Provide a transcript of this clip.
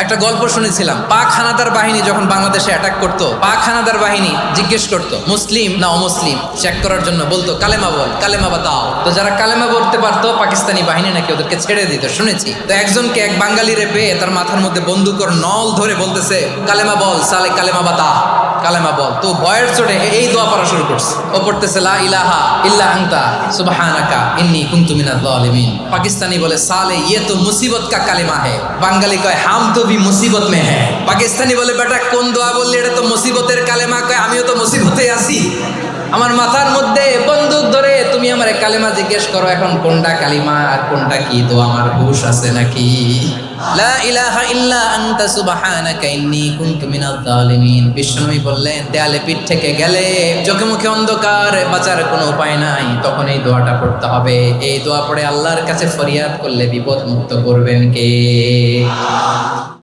একটা গল্প শুনেছিলাম, পাক হানাদার বাহিনী যখন বাংলাদেশে অ্যাটাক করতো, পাক হানাদার বাহিনী জিজ্ঞেস করতো মুসলিম না অমুসলিম চেক করার জন্য, বলতো কালেমা বল, কালেমা বাতাও। তো যারা কালেমা বলতে পারতো পাকিস্তানি বাহিনী নাকি ওদেরকে ছেড়ে দিত, শুনেছি। তো একজনকে এক বাঙালিরে পেয়ে তার মাথার মধ্যে বন্দুকর নল ধরে বলতেছে কালেমা বল সালে, কালেমা বাতা, কালেমা বল। তো ভয়ের চোটে এই দোয়া পড়া শুরু করছে। ও পড়তেছে লা ইলাহা ইল্লা আনতা সুবহানাকা ইন্নী কুনতু মিনাজ জালিমিন। পাকিস্তানি বলে সালে ইয়ে তো মুসিবত কা কালেমা হে। বাঙালি কয় হাম তো ভি মুসিবত মে হ্যাঁ। পাকিস্তানি বলে বেটা কোন দোয়া বললি, এটা তো মুসিবতের কালেমা। কয় আমিও তো মুসিবতে আছি, আমার মাথার মধ্যে বন্দুক ধরে তুমি আমার কালেমা জিজ্ঞেস করো, এখন কোনটা কালিমা আর কোনটা কি দোয়া আমার হুশ আছে নাকি? লা ইলাহা ইল্লা আনতা সুবহানাকা ইন্নী কুনতু মিনাজ জালিমিন। বিশ্বনবী বললেন দেয়ালে পিঠ থেকে গেলে, চোখে মুখে অন্ধকার, বাঁচার কোনো উপায় নাই, তখন এই দোয়াটা পড়তে হবে। এই দোয়া পড়ে আল্লাহর কাছে ফরিয়াদ করলে বিপদ মুক্ত করবেন কে?